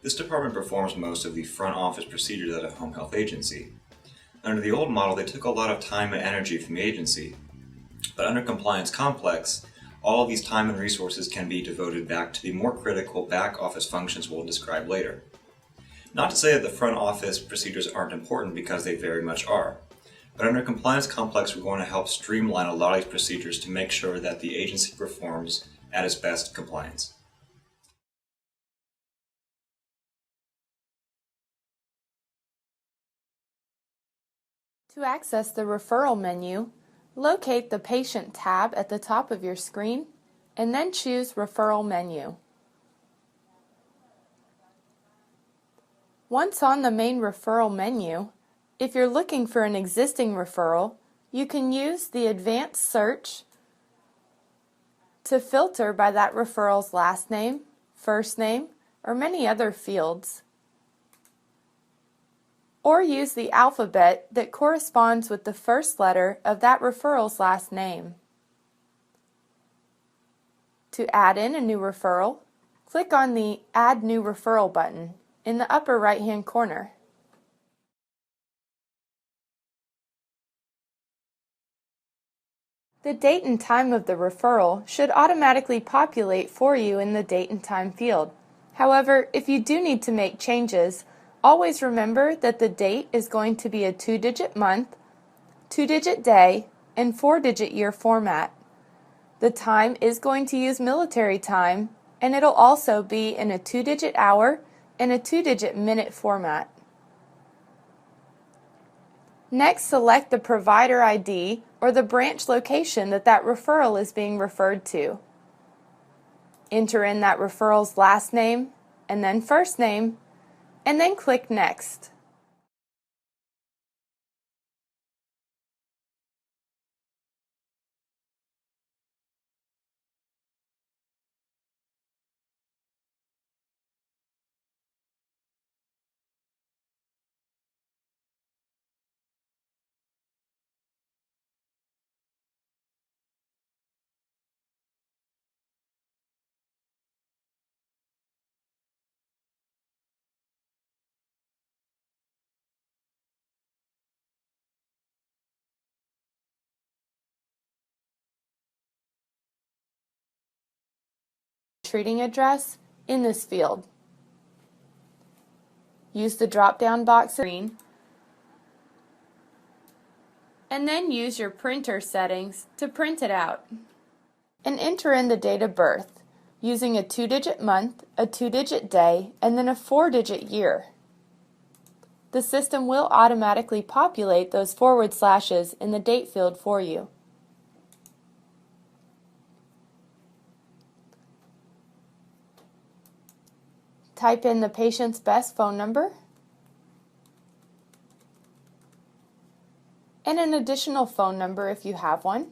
This department performs most of the front office procedures at a home health agency. Under the old model, they took a lot of time and energy from the agency, but under Compliance Complex, all of these time and resources can be devoted back to the more critical back office functions we'll describe later. Not to say that the front office procedures aren't important, because they very much are. But under Compliance Complex, we're going to help streamline a lot of these procedures to make sure that the agency performs at its best compliance. To access the referral menu, locate the Patient tab at the top of your screen and then choose Referral Menu. Once on the main referral menu, if you're looking for an existing referral, you can use the advanced search to filter by that referral's last name, first name, or many other fields. Or use the alphabet that corresponds with the first letter of that referral's last name. To add in a new referral, click on the Add New Referral button in the upper right-hand corner. The date and time of the referral should automatically populate for you in the date and time field. However, if you do need to make changes, always remember that the date is going to be a 2-digit month, 2-digit day, and 4-digit year format. The time is going to use military time, and it'll also be in a 2-digit hour and a 2-digit minute format. Next, select the provider ID or the branch location that referral is being referred to. Enter in that referral's last name and then first name, and then click Next. Treating address in this field. Use the drop-down box screen and then use your printer settings to print it out. And enter in the date of birth using a 2-digit month, a 2-digit day, and then a 4-digit year. The system will automatically populate those forward slashes in the date field for you. Type in the patient's best phone number and an additional phone number if you have one.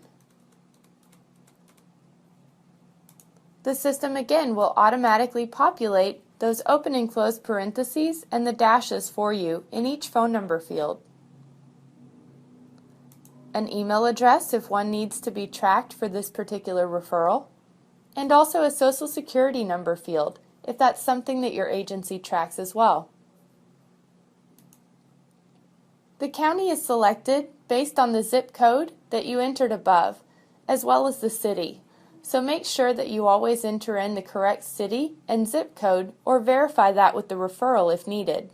The system again will automatically populate those open and close parentheses and the dashes for you in each phone number field. An email address if one needs to be tracked for this particular referral, and also a social security number field if that's something that your agency tracks as well. The county is selected based on the zip code that you entered above, as well as the city. So make sure that you always enter in the correct city and zip code, or verify that with the referral if needed.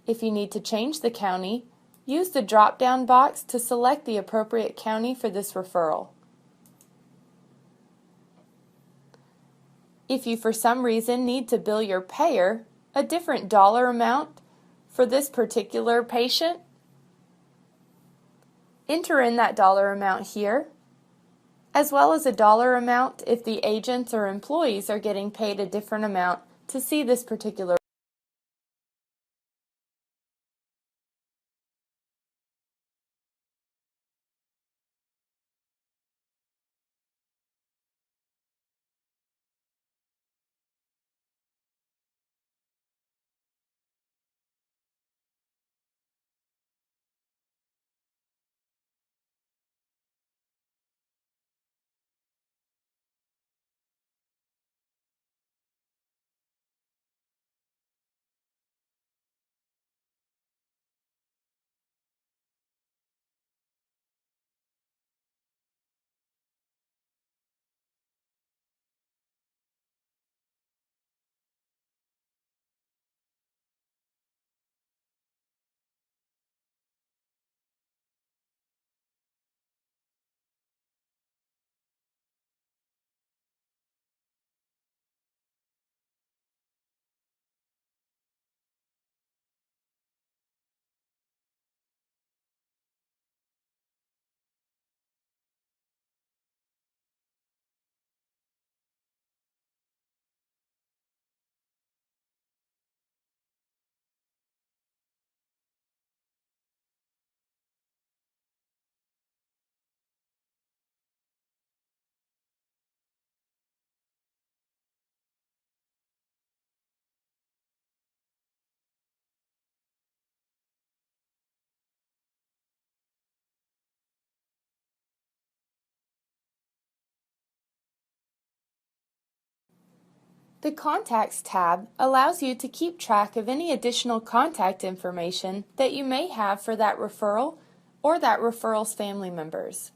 If you need to change the county, use the drop-down box to select the appropriate county for this referral. If you for some reason need to bill your payer a different dollar amount for this particular patient, enter in that dollar amount here, as well as a dollar amount if the agents or employees are getting paid a different amount to see this particular The Contacts tab allows you to keep track of any additional contact information that you may have for that referral or that referral's family members.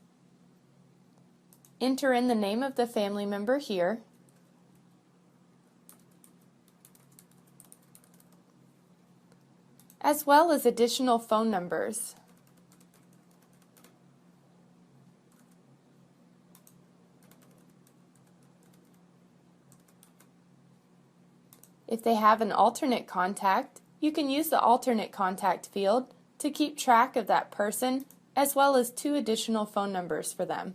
Enter in the name of the family member here, as well as additional phone numbers. If they have an alternate contact, you can use the alternate contact field to keep track of that person as well as 2 additional phone numbers for them.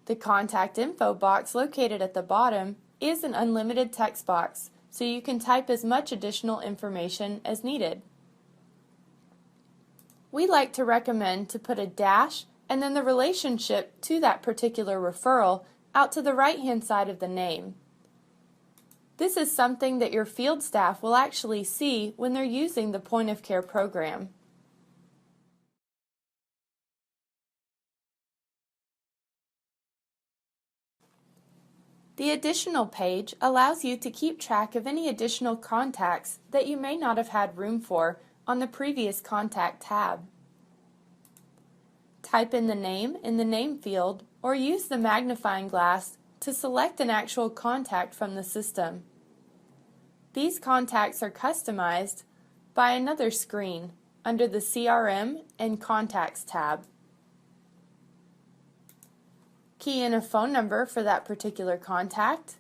The contact info box located at the bottom is an unlimited text box, so you can type as much additional information as needed. We like to recommend to put a dash and then the relationship to that particular referral out to the right-hand side of the name. This is something that your field staff will actually see when they're using the point of care program. The additional page allows you to keep track of any additional contacts that you may not have had room for on the previous contact tab. Type in the name in the name field or use the magnifying glass to select an actual contact from the system. These contacts are customized by another screen under the CRM and Contacts tab. Key in a phone number for that particular contact.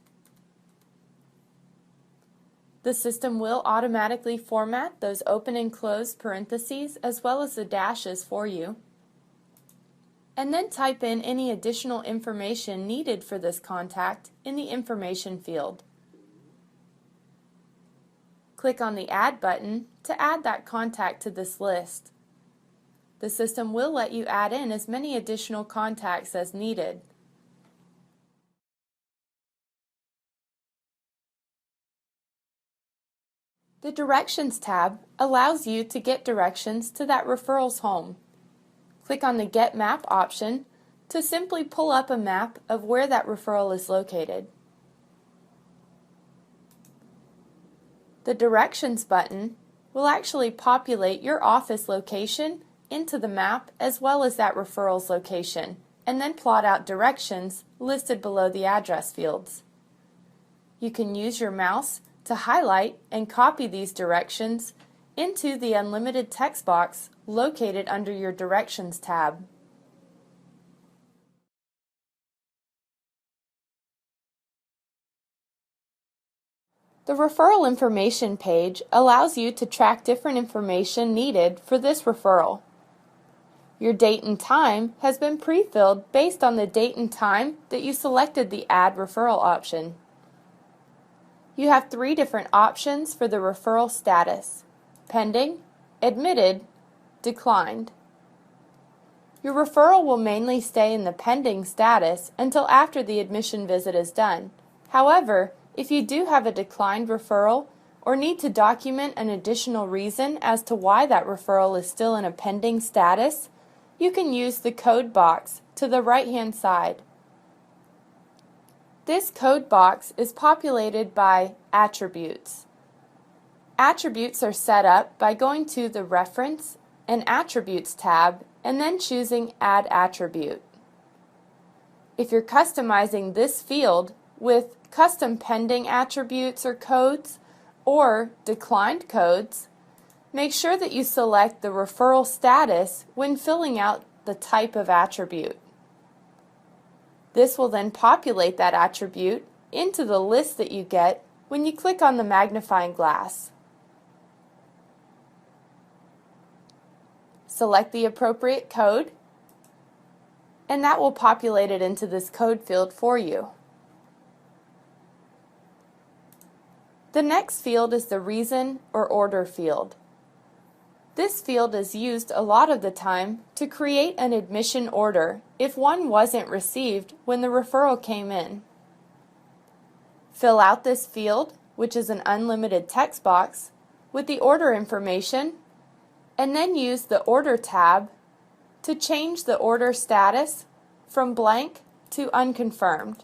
The system will automatically format those open and closed parentheses as well as the dashes for you. And then type in any additional information needed for this contact in the information field. Click on the Add button to add that contact to this list. The system will let you add in as many additional contacts as needed. The Directions tab allows you to get directions to that referral's home. Click on the Get Map option to simply pull up a map of where that referral is located. The Directions button will actually populate your office location into the map as well as that referral's location, and then plot out directions listed below the address fields. You can use your mouse to highlight and copy these directions into the unlimited text box located under your Directions tab. The referral information page allows you to track different information needed for this referral. Your date and time has been pre-filled based on the date and time that you selected the Add Referral option. You have 3 different options for the referral status: pending, admitted, declined. Your referral will mainly stay in the pending status until after the admission visit is done. However, if you do have a declined referral or need to document an additional reason as to why that referral is still in a pending status, you can use the code box to the right-hand side. This code box is populated by attributes. Attributes are set up by going to the Reference and Attributes tab and then choosing Add Attribute. If you're customizing this field with custom pending attributes or codes or declined codes, make sure that you select the referral status when filling out the type of attribute. This will then populate that attribute into the list that you get when you click on the magnifying glass. Select the appropriate code, and that will populate it into this code field for you. The next field is the Reason or Order field. This field is used a lot of the time to create an admission order if one wasn't received when the referral came in. Fill out this field, which is an unlimited text box, with the order information, and then use the Order tab to change the order status from blank to unconfirmed.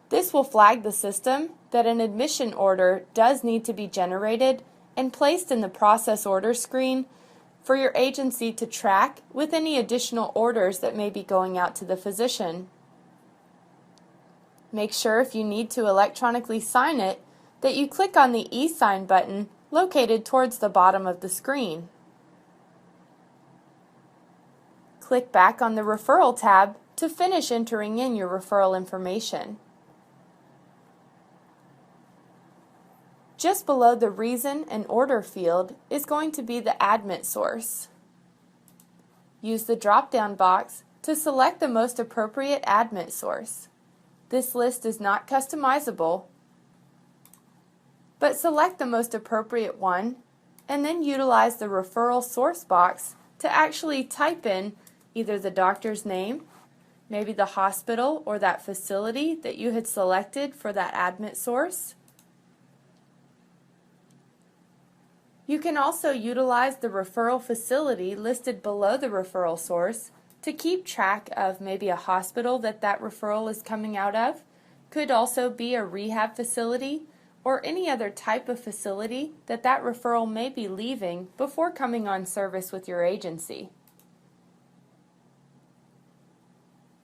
This will flag the system that an admission order does need to be generated and placed in the process order screen for your agency to track with any additional orders that may be going out to the physician. Make sure if you need to electronically sign it that you click on the e-sign button located towards the bottom of the screen. Click back on the Referral tab to finish entering in your referral information. Just below the reason and order field is going to be the admit source. Use the drop-down box to select the most appropriate admit source. This list is not customizable, but select the most appropriate one and then utilize the referral source box to actually type in either the doctor's name, maybe the hospital or that facility that you had selected for that admit source. You can also utilize the referral facility listed below the referral source to keep track of maybe a hospital that referral is coming out of. Could also be a rehab facility or any other type of facility that referral may be leaving before coming on service with your agency.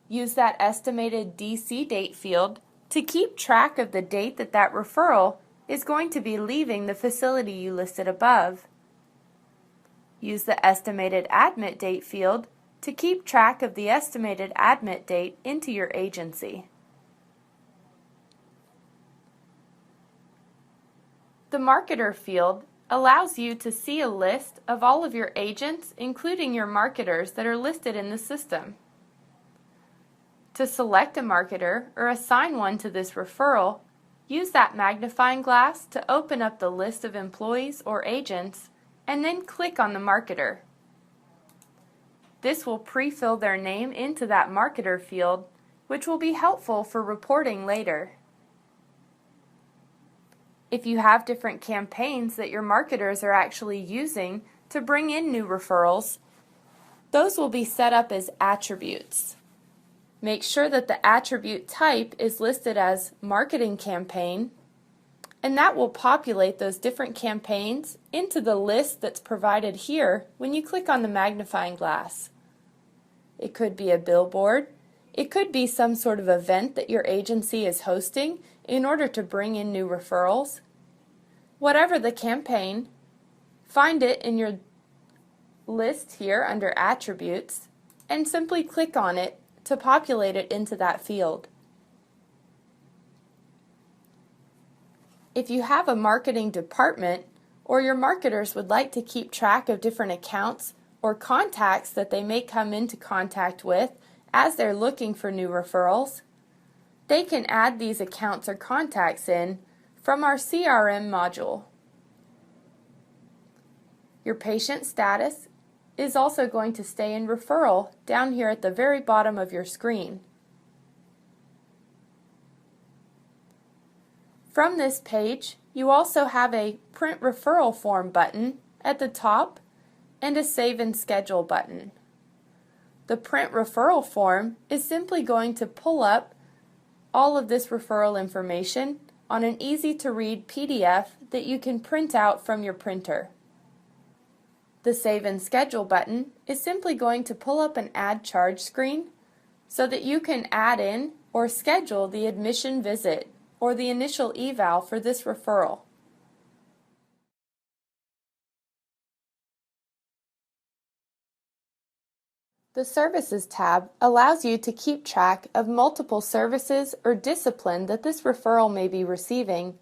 Use that estimated DC date field to keep track of the date that referral is going to be leaving the facility you listed above. Use the estimated admit date field to keep track of the estimated admit date into your agency. The marketer field allows you to see a list of all of your agents, including your marketers that are listed in the system. To select a marketer or assign one to this referral, use that magnifying glass to open up the list of employees or agents and then click on the marketer. This will pre-fill their name into that marketer field, which will be helpful for reporting later. If you have different campaigns that your marketers are actually using to bring in new referrals, those will be set up as attributes. Make sure that the attribute type is listed as marketing campaign, and that will populate those different campaigns into the list that's provided here when you click on the magnifying glass. It could be a billboard, it could be some sort of event that your agency is hosting in order to bring in new referrals. Whatever the campaign, find it in your list here under attributes and simply click on it to populate it into that field. If you have a marketing department or your marketers would like to keep track of different accounts or contacts that they may come into contact with as they're looking for new referrals, they can add these accounts or contacts in from our CRM module. Your patient status is also going to stay in referral down here at the very bottom of your screen. From this page, you also have a Print Referral Form button at the top and a Save and Schedule button. The Print Referral Form is simply going to pull up all of this referral information on an easy-to-read PDF that you can print out from your printer. The Save and Schedule button is simply going to pull up an Add Charge screen so that you can add in or schedule the admission visit or the initial eval for this referral. The Services tab allows you to keep track of multiple services or discipline that this referral may be receiving.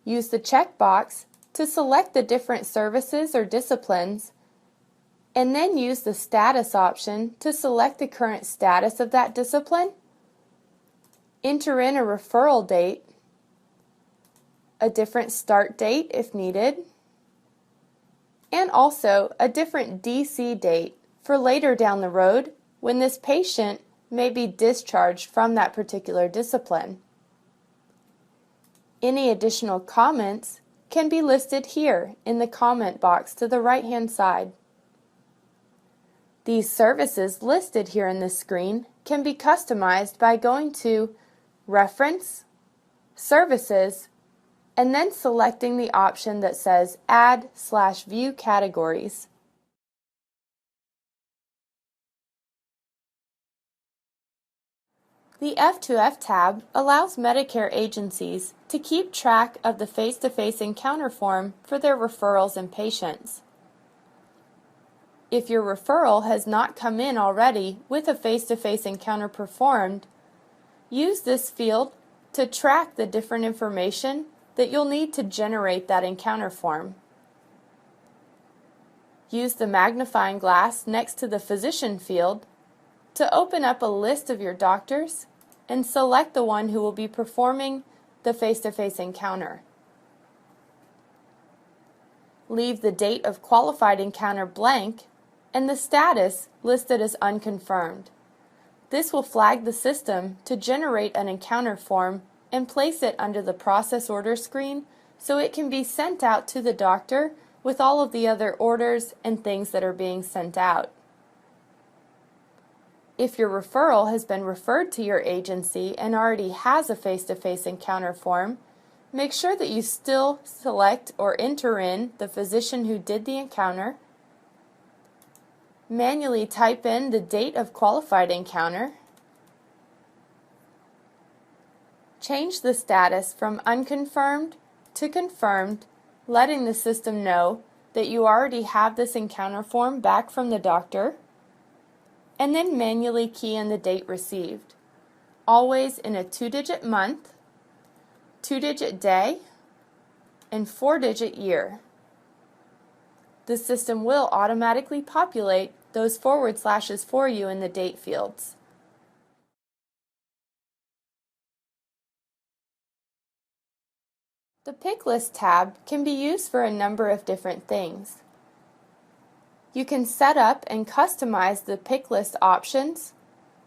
Use the checkbox to select the different services or disciplines, and then use the status option to select the current status of that discipline. Enter in a referral date, a different start date if needed, and also a different DC date for later down the road when this patient may be discharged from that particular discipline. Any additional comments can be listed here in the comment box to the right-hand side. These services listed here in this screen can be customized by going to Reference, Services, and then selecting the option that says Add/View Categories. The F2F tab allows Medicare agencies to keep track of the face-to-face encounter form for their referrals and patients. If your referral has not come in already with a face-to-face encounter performed, use this field to track the different information that you'll need to generate that encounter form. Use the magnifying glass next to the physician field to open up a list of your doctors and select the one who will be performing the face-to-face encounter. Leave the date of qualified encounter blank and the status listed as unconfirmed. This will flag the system to generate an encounter form and place it under the process order screen so it can be sent out to the doctor with all of the other orders and things that are being sent out. If your referral has been referred to your agency and already has a face-to-face encounter form, make sure that you still select or enter in the physician who did the encounter, manually type in the date of qualified encounter, change the status from unconfirmed to confirmed, letting the system know that you already have this encounter form back from the doctor, and then manually key in the date received, always in a 2-digit month, 2-digit day, and 4-digit year. The system will automatically populate those forward slashes for you in the date fields. The Picklist tab can be used for a number of different things. You can set up and customize the Picklist options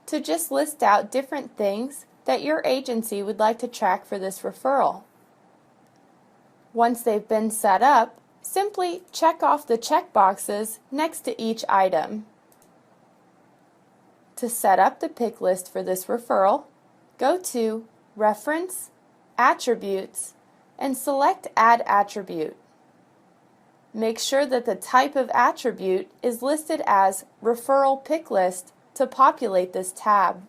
to just list out different things that your agency would like to track for this referral. Once they've been set up, simply check off the checkboxes next to each item. To set up the Picklist for this referral, go to Reference, Attributes, and select Add Attribute. Make sure that the type of attribute is listed as Referral Picklist to populate this tab.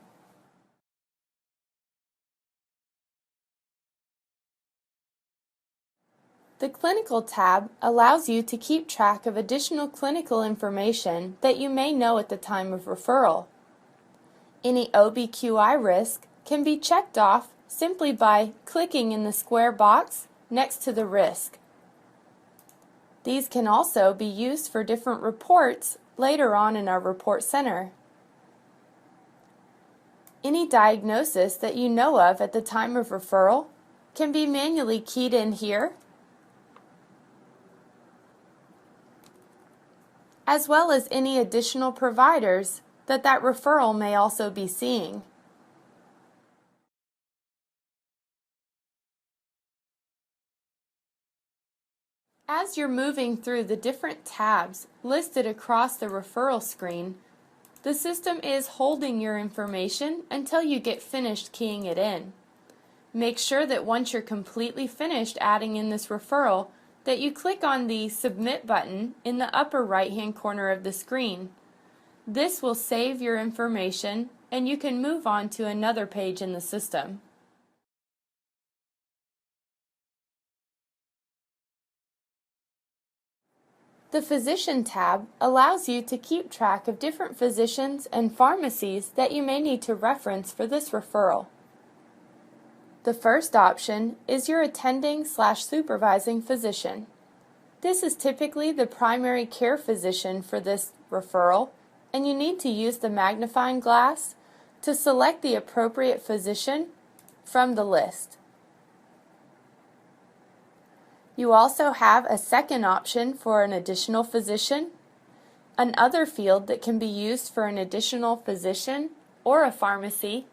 The Clinical tab allows you to keep track of additional clinical information that you may know at the time of referral. Any OBQI risk can be checked off simply by clicking in the square box next to the risk. These can also be used for different reports later on in our report center. Any diagnosis that you know of at the time of referral can be manually keyed in here, as well as any additional providers that referral may also be seeing. As you're moving through the different tabs listed across the referral screen, the system is holding your information until you get finished keying it in. Make sure that once you're completely finished adding in this referral, that you click on the Submit button in the upper right-hand corner of the screen. This will save your information and you can move on to another page in the system. The Physician tab allows you to keep track of different physicians and pharmacies that you may need to reference for this referral. The first option is your attending/supervising physician. This is typically the primary care physician for this referral, and you need to use the magnifying glass to select the appropriate physician from the list. You also have a second option for an additional physician, an other field that can be used for an additional physician or a pharmacy,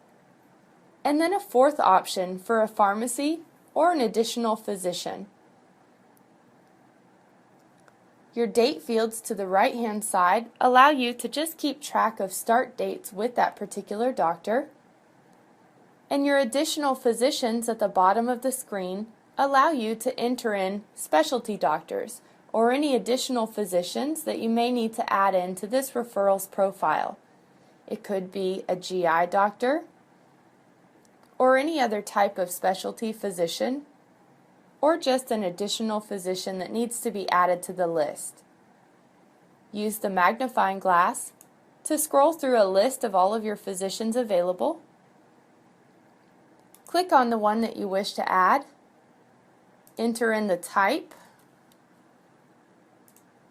and then a fourth option for a pharmacy or an additional physician. Your date fields to the right-hand side allow you to just keep track of start dates with that particular doctor. and your additional physicians at the bottom of the screen allow you to enter in specialty doctors or any additional physicians that you may need to add into this referral's profile. It could be a GI doctor or any other type of specialty physician, or just an additional physician that needs to be added to the list. Use the magnifying glass to scroll through a list of all of your physicians available. Click on the one that you wish to add, enter in the type,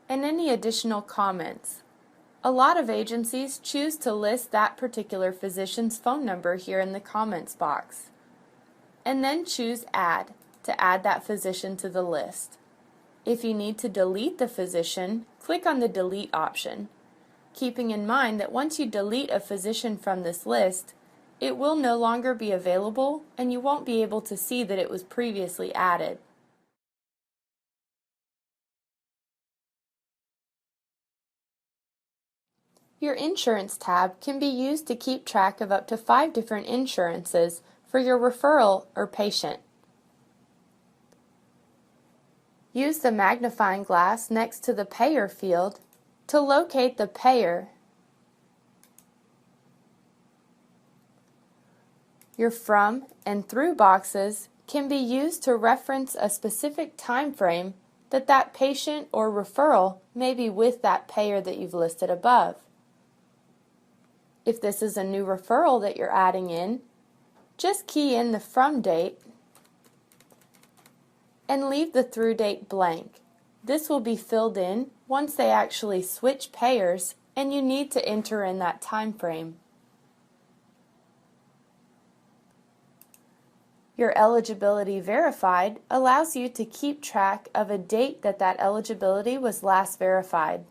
and any additional comments. A lot of agencies choose to list that particular physician's phone number here in the comments box, and then choose Add to add that physician to the list. If you need to delete the physician, click on the Delete option, keeping in mind that once you delete a physician from this list, it will no longer be available and you won't be able to see that it was previously added. Your Insurance tab can be used to keep track of up to 5 different insurances for your referral or patient. Use the magnifying glass next to the Payer field to locate the payer. Your From and Through boxes can be used to reference a specific time frame that patient or referral may be with that payer that you've listed above. If this is a new referral that you're adding in, just key in the From date and leave the Through date blank. This will be filled in once they actually switch payers and you need to enter in that time frame. Your Eligibility Verified allows you to keep track of a date that eligibility was last verified.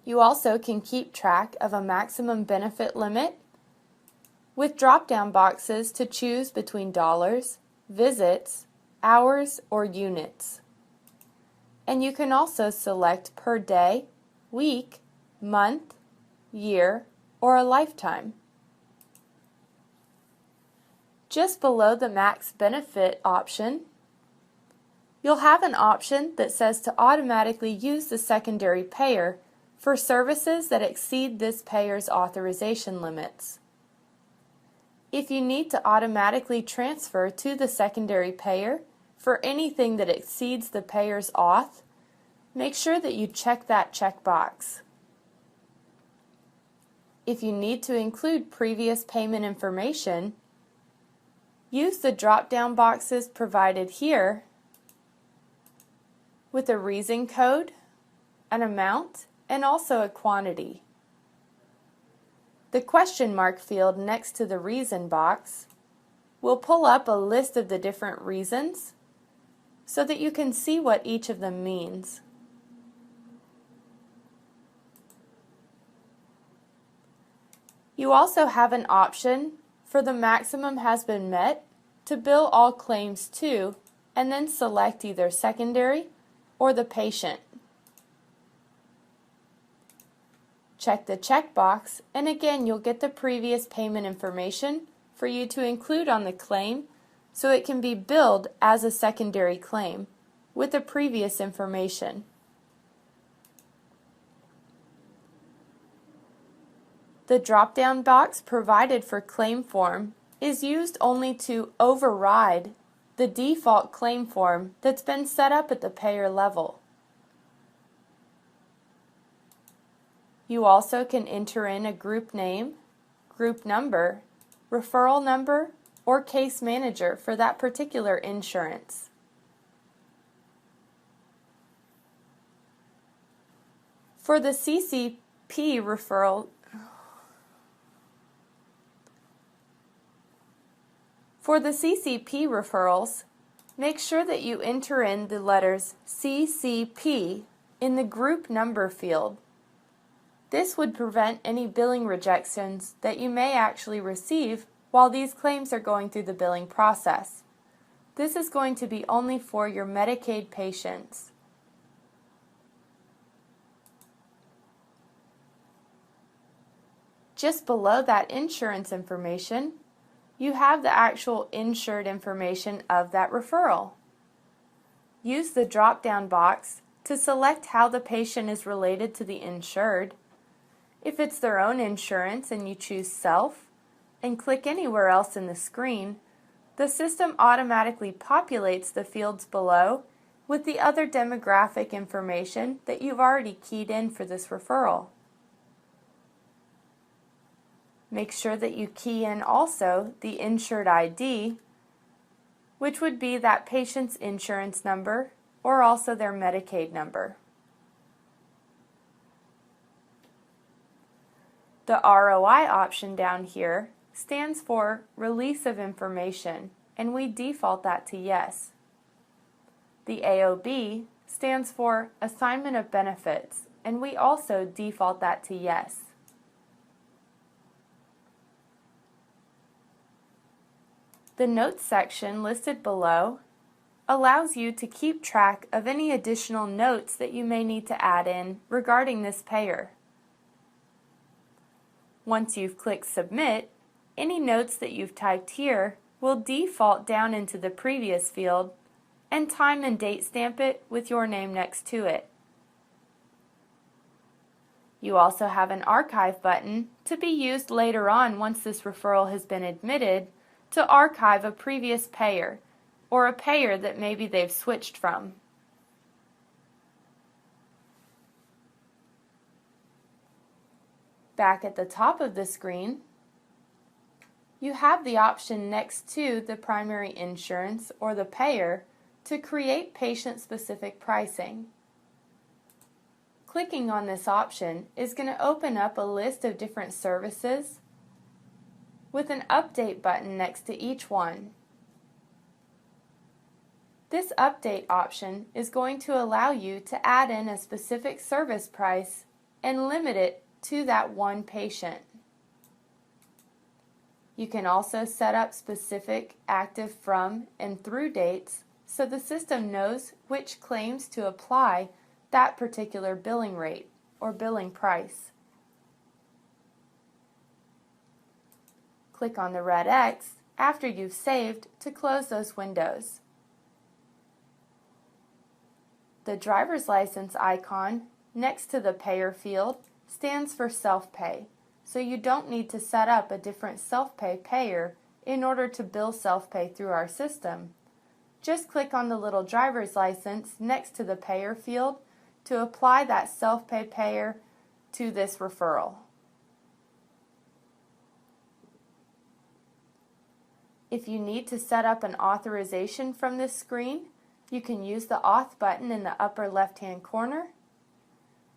You also can keep track of a maximum benefit limit with drop-down boxes to choose between dollars, visits, hours, or units. And you can also select per day, week, month, year, or a lifetime. Just below the max benefit option, you'll have an option that says to automatically use the secondary payer for services that exceed this payer's authorization limits. If you need to automatically transfer to the secondary payer for anything that exceeds the payer's auth, make sure that you check that checkbox. If you need to include previous payment information, use the drop-down boxes provided here with a reason code, an amount, and also a quantity. The question mark field next to the reason box will pull up a list of the different reasons so that you can see what each of them means. You also have an option for the maximum has been met to bill all claims to, and then select either secondary or the patient. Check the checkbox, and again you'll get the previous payment information for you to include on the claim so it can be billed as a secondary claim with the previous information. The drop-down box provided for claim form is used only to override the default claim form that's been set up at the payer level. You also can enter in a group name, group number, referral number, or case manager for that particular insurance. For the CCP referral, For the CCP referrals, make sure that you enter in the letters CCP in the group number field. This would prevent any billing rejections that you may actually receive while these claims are going through the billing process. This is going to be only for your Medicaid patients. Just below that insurance information, you have the actual insured information of that referral. Use the drop-down box to select how the patient is related to the insured. If it's their own insurance and you choose Self and click anywhere else in the screen, the system automatically populates the fields below with the other demographic information that you've already keyed in for this referral. Make sure that you key in also the insured ID, which would be that patient's insurance number or also their Medicaid number. The ROI option down here stands for Release of Information, and we default that to Yes. The AOB stands for Assignment of Benefits, and we also default that to Yes. The Notes section listed below allows you to keep track of any additional notes that you may need to add in regarding this payer. Once you've clicked Submit, any notes that you've typed here will default down into the previous field and time and date stamp it with your name next to it. You also have an archive button to be used later on once this referral has been admitted to archive a previous payer or a payer that maybe they've switched from. Back at the top of the screen, you have the option next to the primary insurance or the payer to create patient-specific pricing. Clicking on this option is going to open up a list of different services with an update button next to each one. This update option is going to allow you to add in a specific service price and limit it to that one patient. You can also set up specific active from and through dates so the system knows which claims to apply that particular billing rate or billing price. Click on the red X after you've saved to close those windows. The driver's license icon next to the payer field stands for self-pay, so you don't need to set up a different self-pay payer in order to bill self-pay through our system. Just click on the little driver's license next to the payer field to apply that self-pay payer to this referral. If you need to set up an authorization from this screen, you can use the Auth button in the upper left-hand corner.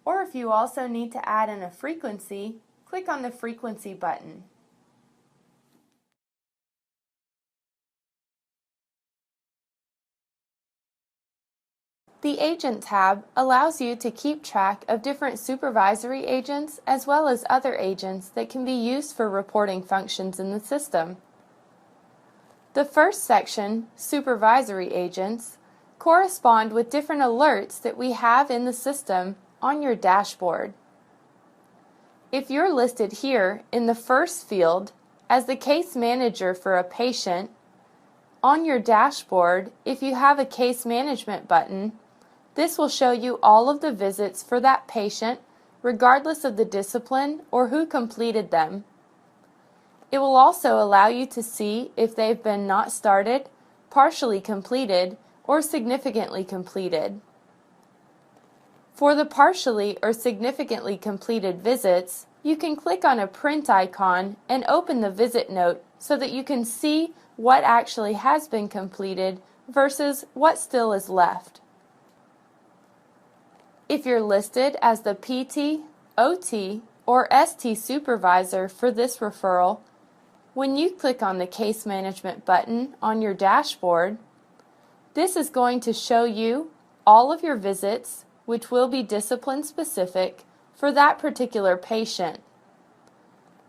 Or if you also need to add in a frequency, click on the Frequency button. The Agent tab allows you to keep track of different supervisory agents as well as other agents that can be used for reporting functions in the system. The first section, Supervisory Agents, correspond with different alerts that we have in the system on your dashboard. If you're listed here in the first field as the case manager for a patient, on your dashboard, if you have a case management button, this will show you all of the visits for that patient regardless of the discipline or who completed them. It will also allow you to see if they've been not started, partially completed, or significantly completed. For the partially or significantly completed visits, you can click on a print icon and open the visit note so that you can see what actually has been completed versus what still is left. If you're listed as the PT, OT, or ST supervisor for this referral, when you click on the Case Management button on your dashboard, this is going to show you all of your visits, which will be discipline specific for that particular patient.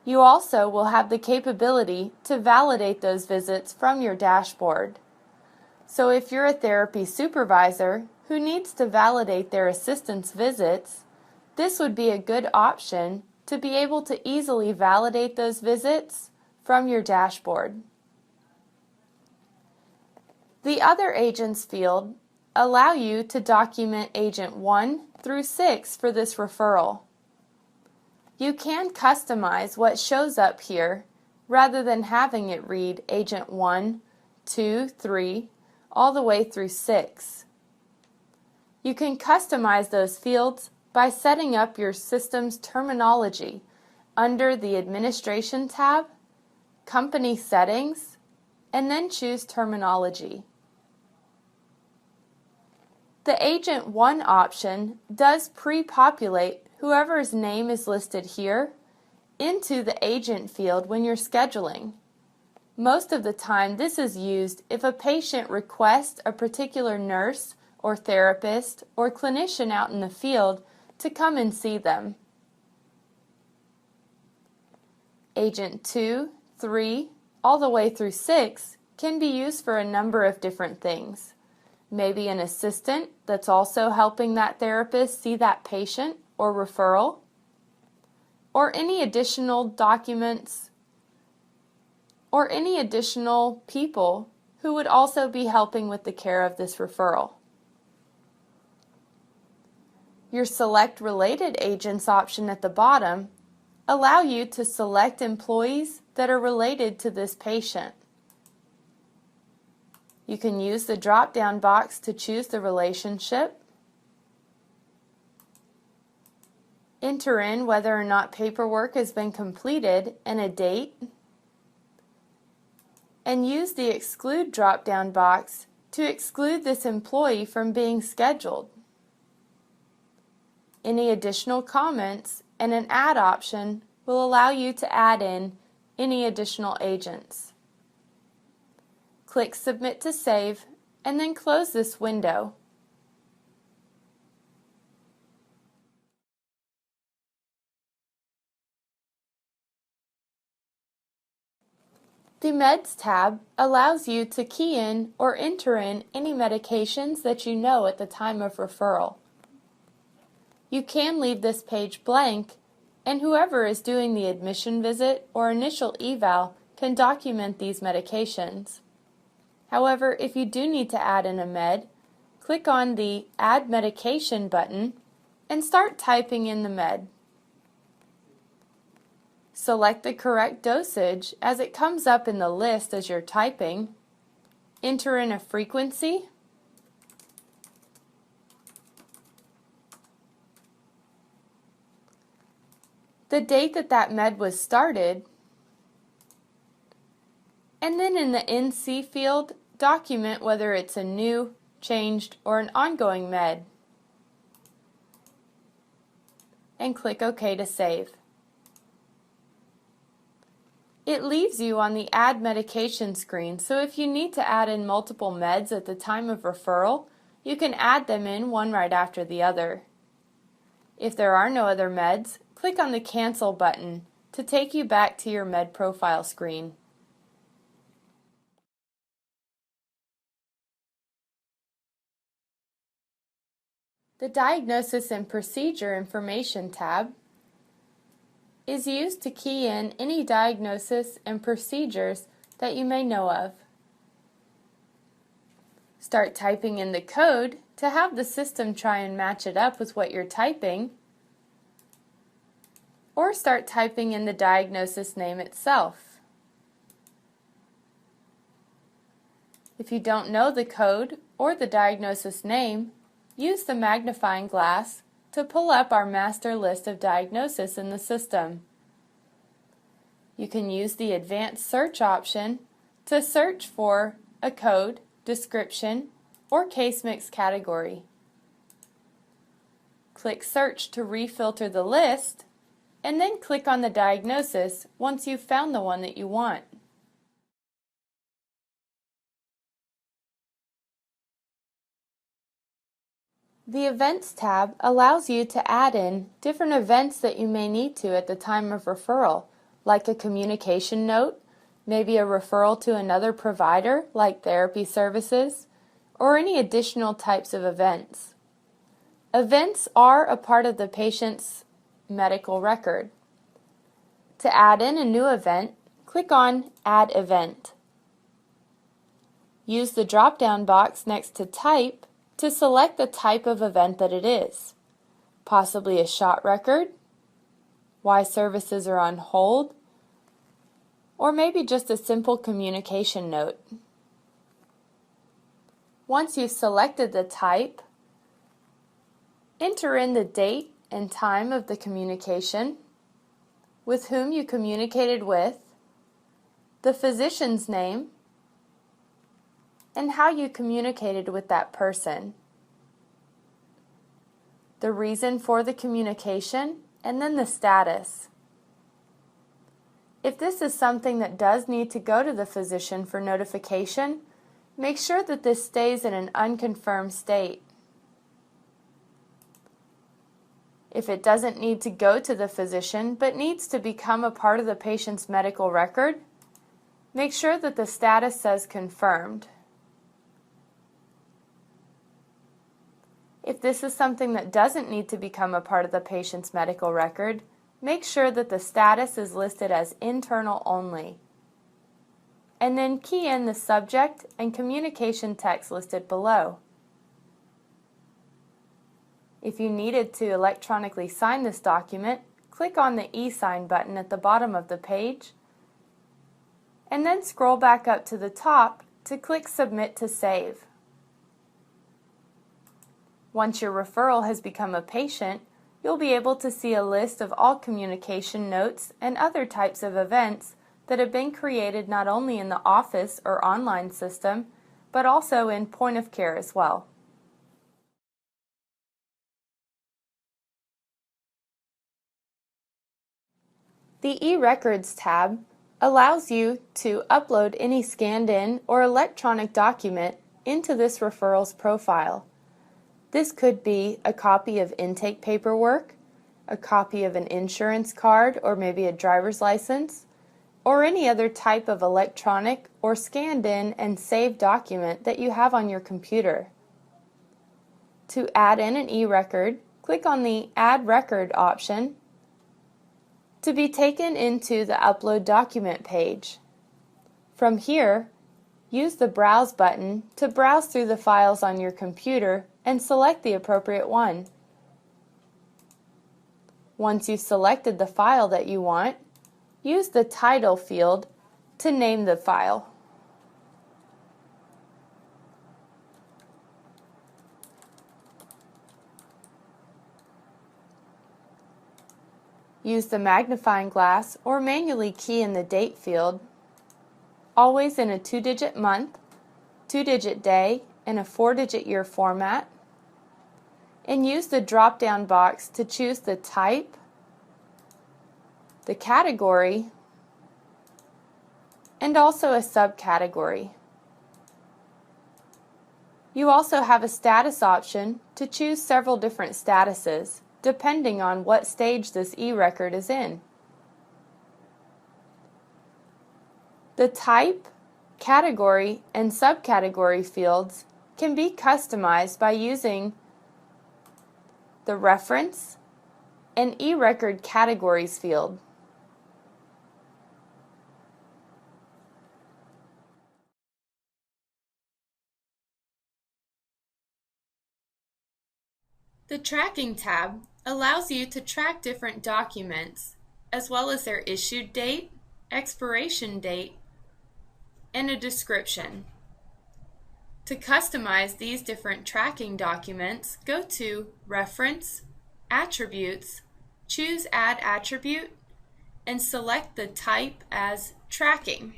You also will have the capability to validate those visits from your dashboard. So if you're a therapy supervisor who needs to validate their assistant's visits, this would be a good option to be able to easily validate those visits from your dashboard. The Other Agents field allow you to document Agent 1 through 6 for this referral. You can customize what shows up here rather than having it read Agent 1, 2, 3, all the way through 6. You can customize those fields by setting up your system's terminology under the Administration tab, Company Settings, and then choose Terminology. The Agent 1 option does pre-populate whoever's name is listed here into the agent field when you're scheduling. Most of the time this is used if a patient requests a particular nurse or therapist or clinician out in the field to come and see them. Agent 2, 3, all the way through 6 can be used for a number of different things. Maybe an assistant that's also helping that therapist see that patient or referral, or any additional documents, or any additional people who would also be helping with the care of this referral. Your Select Related Agents option at the bottom allow you to select employees that are related to this patient. You can use the drop-down box to choose the relationship, enter in whether or not paperwork has been completed and a date, and use the Exclude drop-down box to exclude this employee from being scheduled. Any additional comments and an Add option will allow you to add in any additional agents. Click Submit to save and then close this window. The Meds tab allows you to key in or enter in any medications that you know at the time of referral. You can leave this page blank, and whoever is doing the admission visit or initial eval can document these medications. However, if you do need to add in a med, click on the Add Medication button and start typing in the med. Select the correct dosage as it comes up in the list as you're typing. Enter in a frequency, the date that med was started, and then in the NC field, document whether it's a new, changed, or an ongoing med, and click OK to save. It leaves you on the Add Medication screen, so if you need to add in multiple meds at the time of referral, you can add them in one right after the other. If there are no other meds, click on the Cancel button to take you back to your med profile screen. The Diagnosis and Procedure Information tab is used to key in any diagnosis and procedures that you may know of. Start typing in the code to have the system try and match it up with what you're typing, or start typing in the diagnosis name itself. If you don't know the code or the diagnosis name, use the magnifying glass to pull up our master list of diagnosis in the system. You can use the Advanced Search option to search for a code, description, or case mix category. Click Search to refilter the list, and then click on the diagnosis once you've found the one that you want. The Events tab allows you to add in different events that you may need to at the time of referral, like a communication note, maybe a referral to another provider like therapy services, or any additional types of events. Events are a part of the patient's medical record. To add in a new event, click on Add Event. Use the drop-down box next to Type to select the type of event that it is, possibly a shot record, why services are on hold, or maybe just a simple communication note. Once you've selected the type, enter in the date and time of the communication, with whom you communicated with, the physician's name, and how you communicated with that person, the reason for the communication, and then the status. If this is something that does need to go to the physician for notification, make sure that this stays in an unconfirmed state. If it doesn't need to go to the physician but needs to become a part of the patient's medical record, make sure that the status says confirmed. If this is something that doesn't need to become a part of the patient's medical record, make sure that the status is listed as internal only. And then key in the subject and communication text listed below. If you needed to electronically sign this document, click on the e-sign button at the bottom of the page, and then scroll back up to the top to click Submit to save. Once your referral has become a patient, you'll be able to see a list of all communication notes and other types of events that have been created not only in the office or online system, but also in point of care as well. The eRecords tab allows you to upload any scanned in or electronic document into this referral's profile. This could be a copy of intake paperwork, a copy of an insurance card or maybe a driver's license, or any other type of electronic or scanned in and saved document that you have on your computer. To add in an e-record, click on the Add Record option to be taken into the Upload Document page. From here, use the Browse button to browse through the files on your computer and select the appropriate one. Once you've selected the file that you want, use the Title field to name the file. Use the magnifying glass or manually key in the Date field, always in a 2-digit month, 2-digit day, and a 4-digit year format, and use the drop-down box to choose the type, the category, and also a subcategory. You also have a status option to choose several different statuses, depending on what stage this e-record is in. The type, category, and subcategory fields can be customized by using the Reference and e-record categories field. The Tracking tab allows you to track different documents, as well as their issued date, expiration date, and a description. To customize these different tracking documents, go to Reference, Attributes, choose Add Attribute, and select the type as Tracking.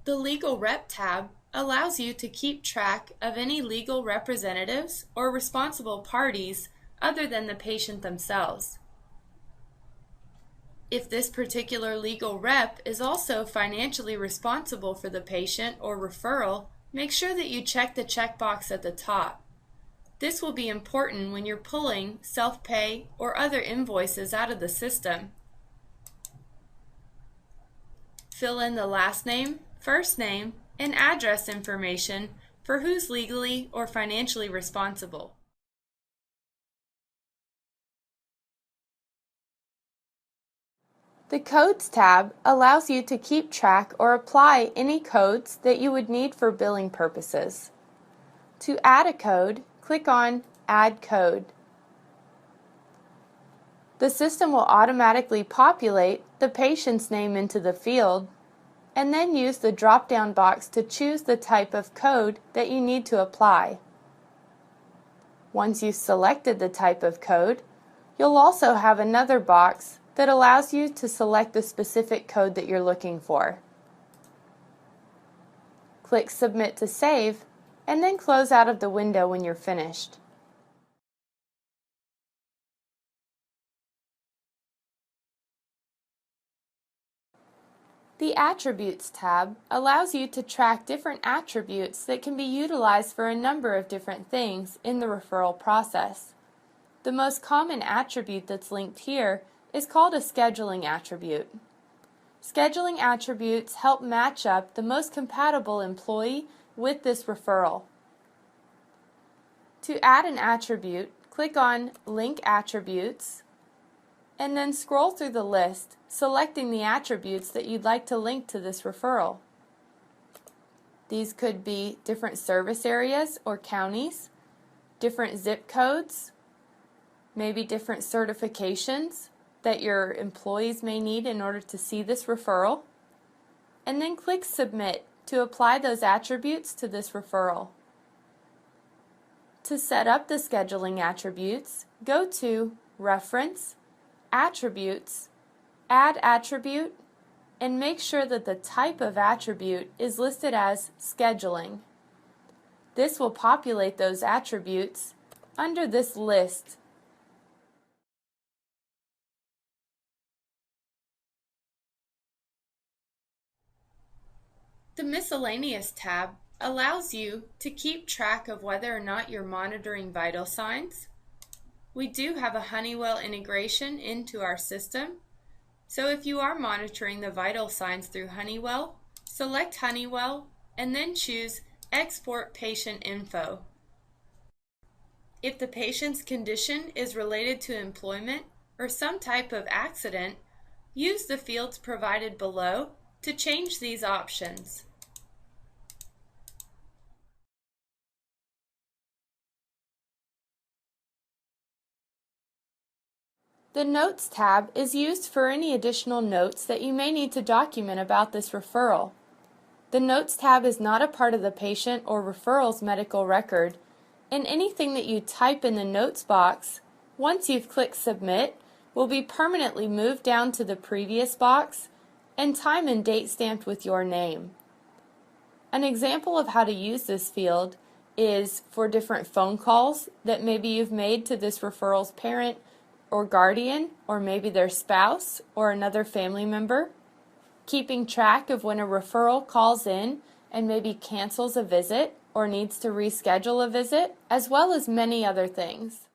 The Legal Rep tab allows you to keep track of any legal representatives or responsible parties other than the patient themselves. If this particular legal rep is also financially responsible for the patient or referral, make sure that you check the checkbox at the top. This will be important when you're pulling self-pay or other invoices out of the system. Fill in the last name, first name, and address information for who's legally or financially responsible. The Codes tab allows you to keep track or apply any codes that you would need for billing purposes. To add a code, click on Add Code. The system will automatically populate the patient's name into the field and then use the drop-down box to choose the type of code that you need to apply. Once you've selected the type of code, you'll also have another box that allows you to select the specific code that you're looking for. Click Submit to save, and then close out of the window when you're finished. The Attributes tab allows you to track different attributes that can be utilized for a number of different things in the referral process. The most common attribute that's linked here is called a scheduling attribute. Scheduling attributes help match up the most compatible employee with this referral. To add an attribute, click on Link Attributes and then scroll through the list, selecting the attributes that you'd like to link to this referral. These could be different service areas or counties, different zip codes, maybe different certifications that your employees may need in order to see this referral, and then click Submit to apply those attributes to this referral. To set up the scheduling attributes, go to Reference, Attributes, Add Attribute, and make sure that the type of attribute is listed as Scheduling. This will populate those attributes under this list. The Miscellaneous tab allows you to keep track of whether or not you're monitoring vital signs. We do have a Honeywell integration into our system, so if you are monitoring the vital signs through Honeywell, select Honeywell and then choose Export Patient Info. If the patient's condition is related to employment or some type of accident, use the fields provided below to change these options. The Notes tab is used for any additional notes that you may need to document about this referral. The Notes tab is not a part of the patient or referral's medical record, and anything that you type in the Notes box, once you've clicked Submit, will be permanently moved down to the previous box and time and date stamped with your name. An example of how to use this field is for different phone calls that maybe you've made to this referral's parent or guardian, or maybe their spouse or another family member. Keeping track of when a referral calls in and maybe cancels a visit or needs to reschedule a visit, as well as many other things.